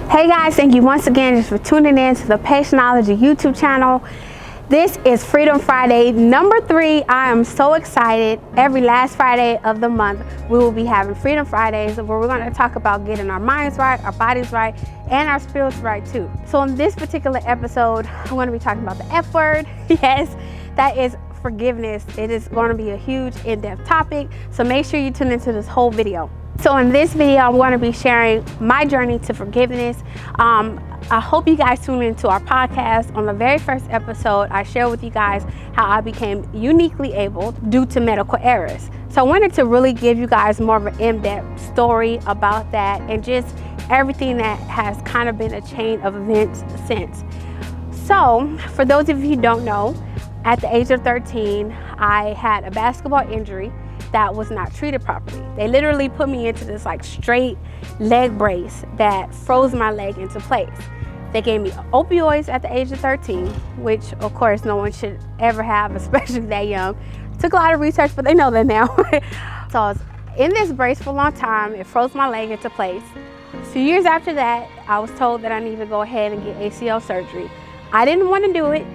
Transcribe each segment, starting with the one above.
Hey guys, thank you once again just for tuning in to the Patientology YouTube channel. This is Freedom Friday number 3. I am so excited. Every last Friday of the month, we will be having Freedom Fridays where we're going to talk about getting our minds right, our bodies right, and our spirits right too. So in this particular episode, I'm going to be talking about the F word. Yes, that is forgiveness. It is going to be a huge in-depth topic, so make sure you tune into this whole video. So in this video, I'm going to be sharing my journey to forgiveness. I hope you guys tune into our podcast. On the very first episode, I shared with you guys how I became uniquely able due to medical errors. So I wanted to really give you guys more of an in-depth story about that and just everything that has kind of been a chain of events since. So for those of you who don't know, at the age of 13, I had a basketball injury that was not treated properly. They literally put me into this like straight leg brace that froze my leg into place. They gave me opioids at the age of 13, which of course no one should ever have, especially that young. Took a lot of research, but they know that now. So I was in this brace for a long time. It froze my leg into place. A few years after that, I was told that I needed to go ahead and get ACL surgery. I didn't want to do it.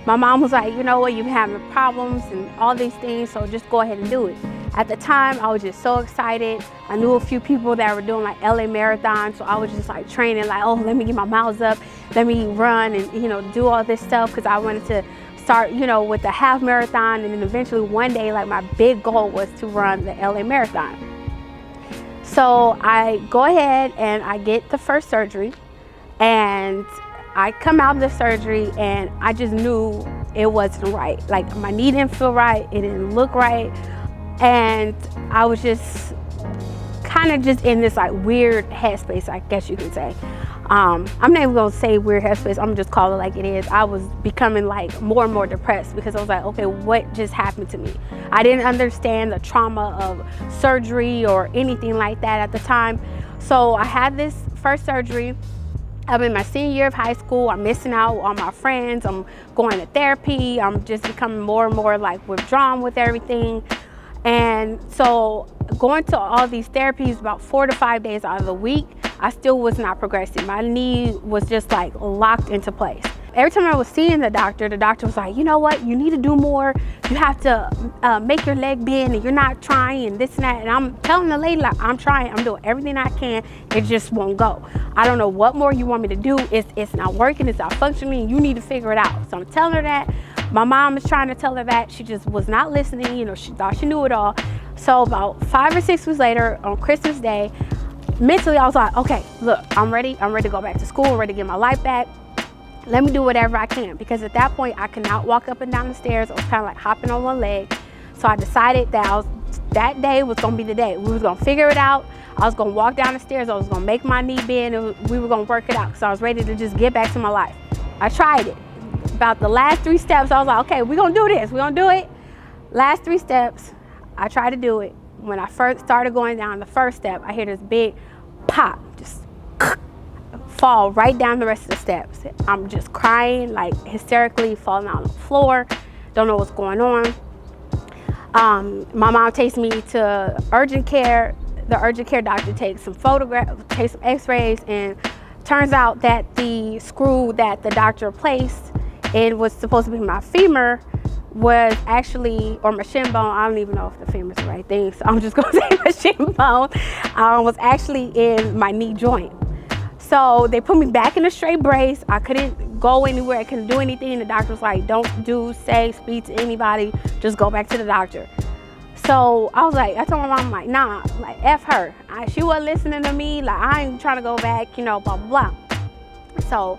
My mom was like, you know what, you're having problems and all these things, so just go ahead and do it. At the time, I was just so excited. I knew a few people that were doing like LA Marathon, so I was just like training, like, oh, let me get my miles up, let me run and, do all this stuff, because I wanted to start, with the half marathon, and then eventually one day, like my big goal was to run the LA Marathon. So I go ahead and I get the first surgery, and I come out of the surgery and I just knew it wasn't right. Like my knee didn't feel right, it didn't look right. And I was just kind of just in this like weird headspace, I guess you can say. I'm not even gonna say weird headspace, I'm just call it like it is. I was becoming like more and more depressed because I was like, okay, what just happened to me? I didn't understand the trauma of surgery or anything like that at the time. So I had this first surgery. I'm in my senior year of high school. I'm missing out on my friends. I'm going to therapy. I'm just becoming more and more like withdrawn with everything. And so going to all these therapies about 4 to 5 days out of the week, I still was not progressing. My knee was just like locked into place. Every time I was seeing the doctor was like, you know what, you need to do more. You have to make your leg bend, and you're not trying, and this and that. And I'm telling the lady, like, I'm trying, I'm doing everything I can. It just won't go. I don't know what more you want me to do. It's not working, it's not functioning. You need to figure it out. So I'm telling her that. My mom is trying to tell her that. She just was not listening. She thought she knew it all. So about 5 or 6 weeks later, on Christmas Day, mentally I was like, okay, look, I'm ready. I'm ready to go back to school. I'm ready to get my life back. Let me do whatever I can, because at that point I could not walk up and down the stairs. I was kind of like hopping on one leg. So I decided that that day was going to be the day. We was going to figure it out. I was going to walk down the stairs. I was going to make my knee bend, and we were going to work it out. So I was ready to just get back to my life. I tried it. About the last 3 steps, I was like, okay, we're going to do this. We're going to do it. Last 3 steps, I tried to do it. When I first started going down the first step, I hear this big pop, just fall right down the rest of the steps. I'm just crying, like hysterically, falling on the floor. Don't know what's going on. My mom takes me to urgent care. The urgent care doctor takes some photographs, takes some x-rays, and turns out that the screw that the doctor placed, it was supposed to be my femur, was actually, or my shin bone, I don't even know if the femur is the right thing, so I'm just gonna say my shin bone, was actually in my knee joint. So they put me back in a straight brace. I couldn't go anywhere, I couldn't do anything. The doctor was like, don't speak to anybody, just go back to the doctor. So I was like, I told my mom, like, nah, like F her. She wasn't listening to me, like I ain't trying to go back, blah, blah, blah. So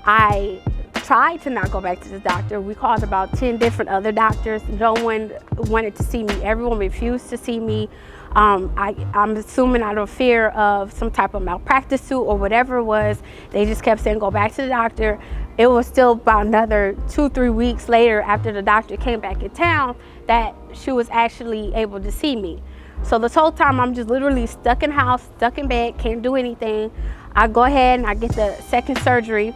I tried to not go back to the doctor. We called about 10 different other doctors. No one wanted to see me. Everyone refused to see me. I'm assuming out of fear of some type of malpractice suit or whatever it was. They just kept saying, go back to the doctor. It was still about another 2-3 weeks later, after the doctor came back in town, that she was actually able to see me. So this whole time I'm just literally stuck in the house, stuck in bed, can't do anything. I go ahead and I get the second surgery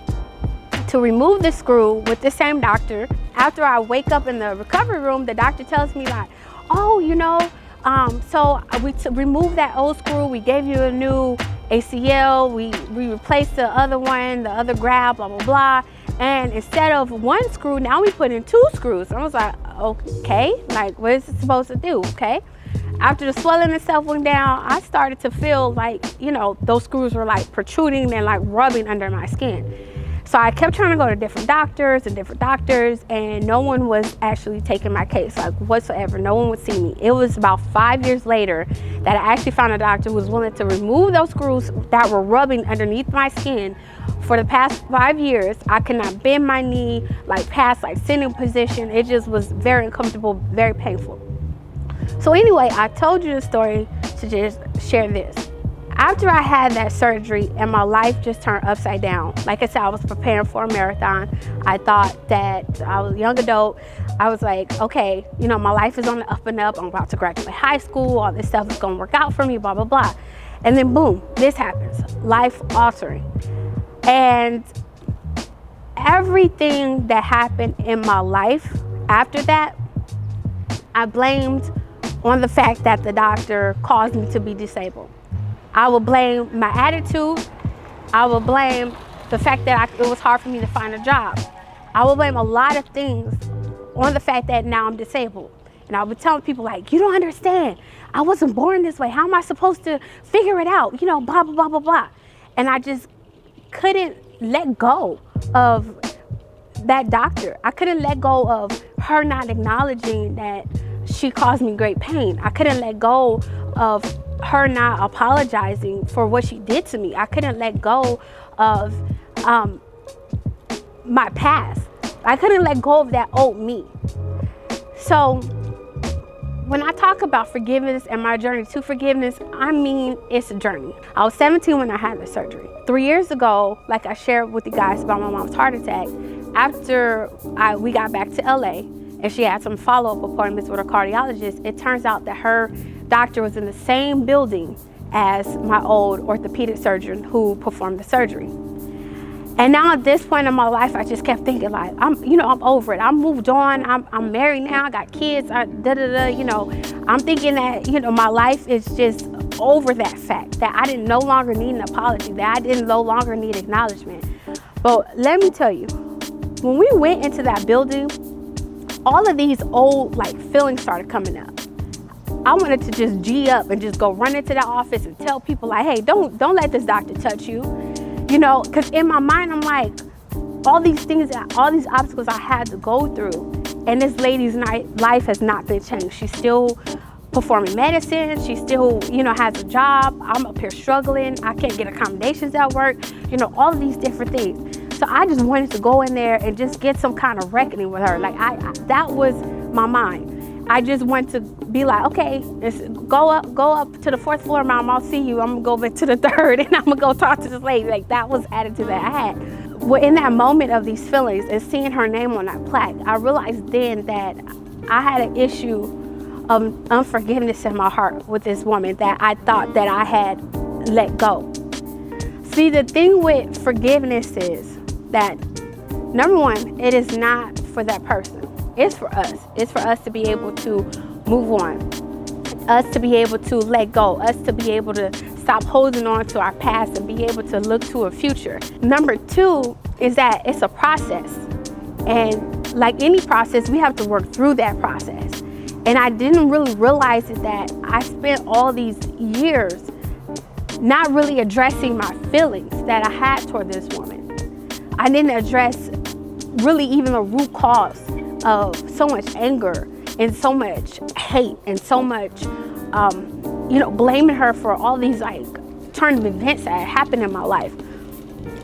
to remove the screw with the same doctor. After I wake up in the recovery room, the doctor tells me like, oh, so we removed that old screw, we gave you a new, ACL, we replaced the other one, the other grab, blah, blah, blah. And instead of one screw, now we put in 2 screws. I was like, okay, like what is it supposed to do, okay? After the swelling and stuff went down, I started to feel like, you know, those screws were like protruding and like rubbing under my skin. So I kept trying to go to different doctors, and no one was actually taking my case, like whatsoever. No one would see me. It was about 5 years later that I actually found a doctor who was willing to remove those screws that were rubbing underneath my skin. For the past 5 years, I could not bend my knee, like past like sitting position. It just was very uncomfortable, very painful. So anyway, I told you the story to just share this. After I had that surgery and my life just turned upside down, like I said, I was preparing for a marathon. I thought that I was a young adult. I was like, okay, you know, my life is on the up and up. I'm about to graduate high school. All this stuff is going to work out for me, blah, blah, blah. And then boom, this happens, life altering. And everything that happened in my life after that, I blamed on the fact that the doctor caused me to be disabled. I will blame my attitude. I will blame the fact that it was hard for me to find a job. I will blame a lot of things on the fact that now I'm disabled. And I would tell people like, you don't understand. I wasn't born this way. How am I supposed to figure it out? You know, blah, blah, blah, blah, blah. And I just couldn't let go of that doctor. I couldn't let go of her not acknowledging that she caused me great pain. I couldn't let go of her not apologizing for what she did to me. I couldn't let go of my past. I couldn't let go of that old me. So when I talk about forgiveness and my journey to forgiveness, I mean it's a journey. I was 17 when I had the surgery. 3 years ago, like I shared with you guys about my mom's heart attack, after we got back to LA and she had some follow-up appointments with her cardiologist, it turns out that her doctor was in the same building as my old orthopedic surgeon who performed the surgery. And now at this point in my life, I just kept thinking like, I'm over it. I'm moved on. I'm married now. I got kids. You know, I'm thinking that, you know, my life is just over that fact that I didn't no longer need an apology, that I didn't no longer need acknowledgement. But let me tell you, when we went into that building, all of these old like feelings started coming up. I wanted to just G up and just go run into that office and tell people like, hey, don't let this doctor touch you. You know, because in my mind, I'm like, all these things, all these obstacles I had to go through, and this lady's life has not been changed. She's still performing medicine. She still, you know, has a job. I'm up here struggling. I can't get accommodations at work. You know, all of these different things. So I just wanted to go in there and just get some kind of reckoning with her. Like that was my mind. I just want to be like, okay, go up to the 4th floor, Mom. I'll see you. I'm gonna go back to the 3rd, and I'm gonna go talk to this lady. Like that was the attitude that I had. Well, in that moment of these feelings and seeing her name on that plaque, I realized then that I had an issue of unforgiveness in my heart with this woman that I thought that I had let go. See, the thing with forgiveness is that, number one, it is not for that person. It's for us. It's for us to be able to move on, us to be able to let go, us to be able to stop holding on to our past and be able to look to a future. Number two is that it's a process. And like any process, we have to work through that process. And I didn't really realize it that I spent all these years not really addressing my feelings that I had toward this woman. I didn't address really even the root cause of so much anger and so much hate and so much, blaming her for all these like turn of events that had happened in my life.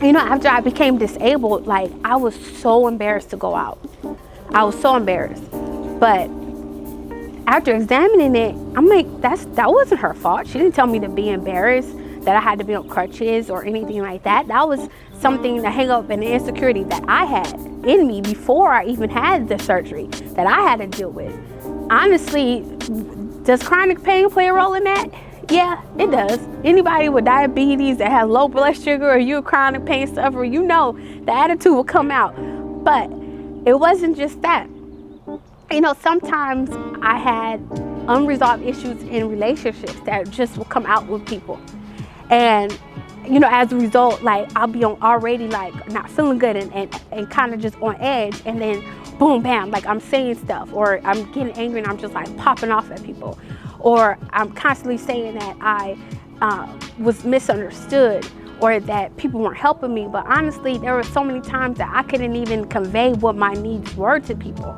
You know, after I became disabled, like I was so embarrassed to go out. I was so embarrassed. But after examining it, I'm like, that wasn't her fault. She didn't tell me to be embarrassed, that I had to be on crutches or anything like that. That was something, the hang up and the insecurity that I had in me before I even had the surgery that I had to deal with. Honestly, does chronic pain play a role in that? Yeah, it does. Anybody with diabetes that has low blood sugar or you a chronic pain sufferer, you know the attitude will come out. But it wasn't just that. You know, sometimes I had unresolved issues in relationships that just will come out with people. And you know, as a result, like I'll be on already like not feeling good and kind of just on edge, and then boom, bam, like I'm saying stuff, or I'm getting angry and I'm just like popping off at people, or I'm constantly saying that I was misunderstood or that people weren't helping me. But honestly, there were so many times that I couldn't even convey what my needs were to people,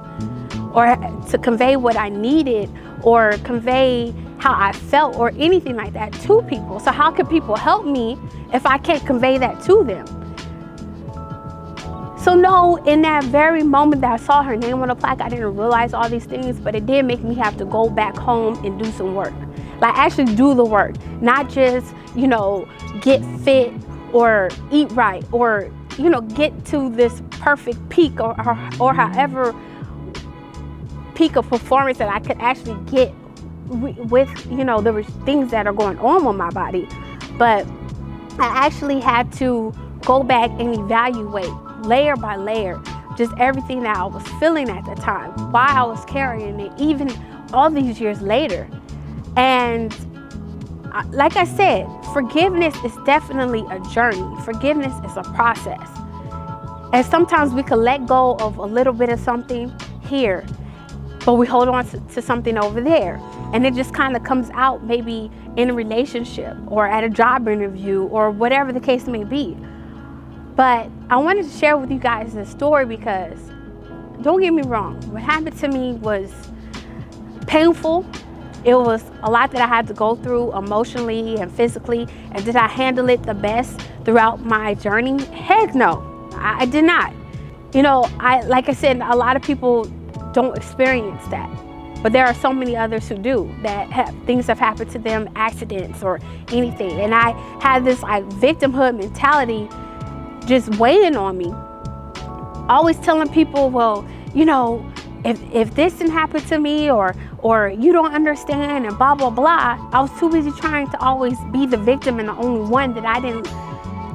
or to convey what I needed, or convey how I felt or anything like that to people. So how can people help me if I can't convey that to them? So no, in that very moment that I saw her name on the plaque, I didn't realize all these things, but it did make me have to go back home and do some work. Like actually do the work, not just, you know, get fit or eat right, or, you know, get to this perfect peak or however peak of performance that I could actually get with, you know, the things that are going on with my body. But I actually had to go back and evaluate layer by layer just everything that I was feeling at the time, why I was carrying it even all these years later. And like I said, forgiveness is definitely a journey. Forgiveness is a process. And sometimes we can let go of a little bit of something here, but we hold on to something over there. And it just kind of comes out maybe in a relationship or at a job interview or whatever the case may be. But I wanted to share with you guys this story because, don't get me wrong, what happened to me was painful. It was a lot that I had to go through emotionally and physically. And did I handle it the best throughout my journey? Heck no, I did not. You know, like I said, a lot of people don't experience that. But there are so many others who do, that things have happened to them, accidents or anything. And I had this like victimhood mentality just weighing on me. Always telling people, well, you know, if this didn't happen to me, or you don't understand, and blah, blah, blah. I was too busy trying to always be the victim and the only one, that I didn't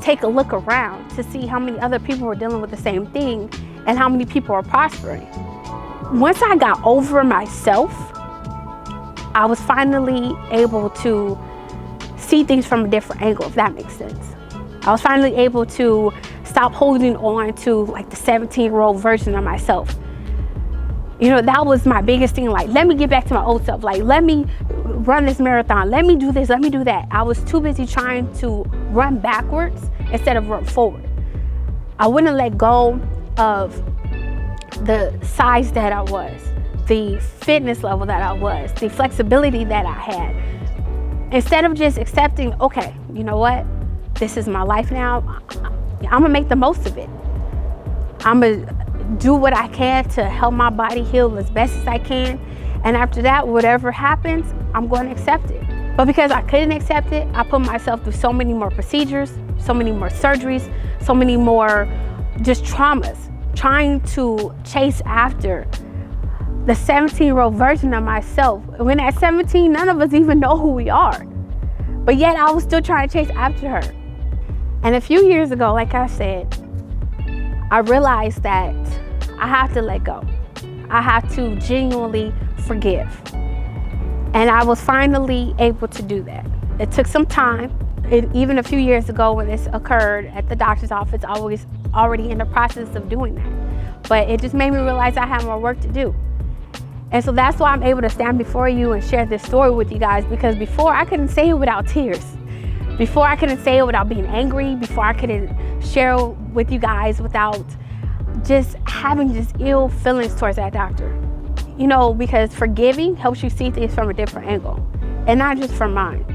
take a look around to see how many other people were dealing with the same thing and how many people are prospering. Once I got over myself, I was finally able to see things from a different angle, if that makes sense. I was finally able to stop holding on to like the 17-year-old version of myself. You know, that was my biggest thing. Like, let me get back to my old self. Like, let me run this marathon. Let me do this. Let me do that. I was too busy trying to run backwards instead of run forward. I wouldn't let go of the size that I was, the fitness level that I was, the flexibility that I had. Instead of just accepting, okay, you know what? This is my life now. I'm gonna make the most of it. I'm gonna do what I can to help my body heal as best as I can. And after that, whatever happens, I'm going to accept it. But because I couldn't accept it, I put myself through so many more procedures, so many more surgeries, so many more just traumas, trying to chase after the 17-year-old version of myself. When at 17, none of us even know who we are. But yet I was still trying to chase after her. And a few years ago, like I said, I realized that I have to let go. I have to genuinely forgive. And I was finally able to do that. It took some time. Even a few years ago when this occurred at the doctor's office, I was already in the process of doing that. But it just made me realize I have more work to do. And so that's why I'm able to stand before you and share this story with you guys, because before I couldn't say it without tears. Before I couldn't say it without being angry. Before I couldn't share with you guys without just having just ill feelings towards that doctor. You know, because forgiving helps you see things from a different angle, and not just from mine.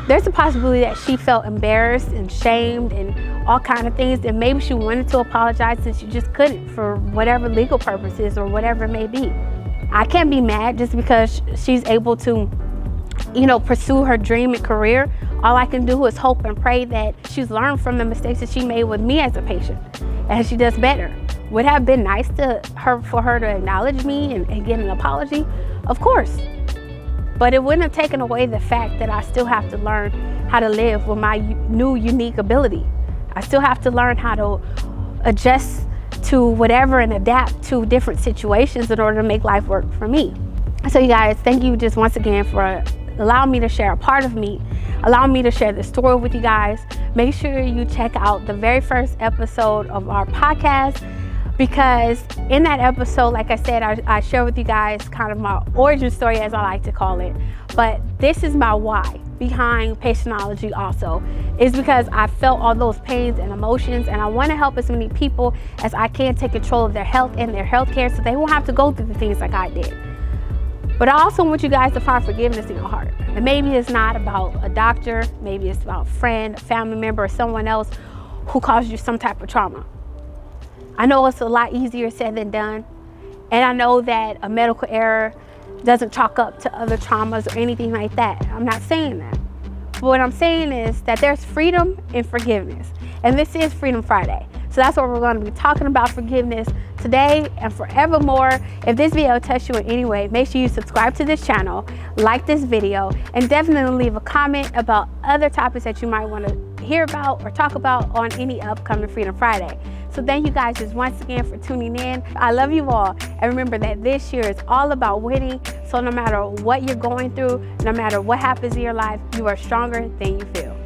There's a possibility that she felt embarrassed and shamed and all kinds of things, and maybe she wanted to apologize and she just couldn't for whatever legal purposes or whatever it may be. I can't be mad just because she's able to, you know, pursue her dream and career. All I can do is hope and pray that she's learned from the mistakes that she made with me as a patient, and she does better. Would it have been nice for her to acknowledge me and get an apology? Of course. But it wouldn't have taken away the fact that I still have to learn how to live with my new unique ability. I still have to learn how to adjust to whatever and adapt to different situations in order to make life work for me. So you guys, thank you just once again for allowing me to share a part of me, allowing me to share this story with you guys. Make sure you check out the very first episode of our podcast, because in that episode, like I said, I share with you guys kind of my origin story, as I like to call it. But this is my why behind Patientology also, is because I felt all those pains and emotions, and I want to help as many people as I can take control of their health and their health care so they won't have to go through the things like I did. But I also want you guys to find forgiveness in your heart. And maybe it's not about a doctor, maybe it's about a friend, a family member, or someone else who caused you some type of trauma. I know it's a lot easier said than done. And I know that a medical error doesn't chalk up to other traumas or anything like that. I'm not saying that. But what I'm saying is that there's freedom in forgiveness. And this is Freedom Friday. So that's what we're going to be talking about, forgiveness today and forevermore. If this video touched you in any way, make sure you subscribe to this channel, like this video, and definitely leave a comment about other topics that you might want to hear about or talk about on any upcoming Freedom Friday. So thank you guys just once again for tuning in. I love you all. And remember that this year is all about winning. So no matter what you're going through, no matter what happens in your life, you are stronger than you feel.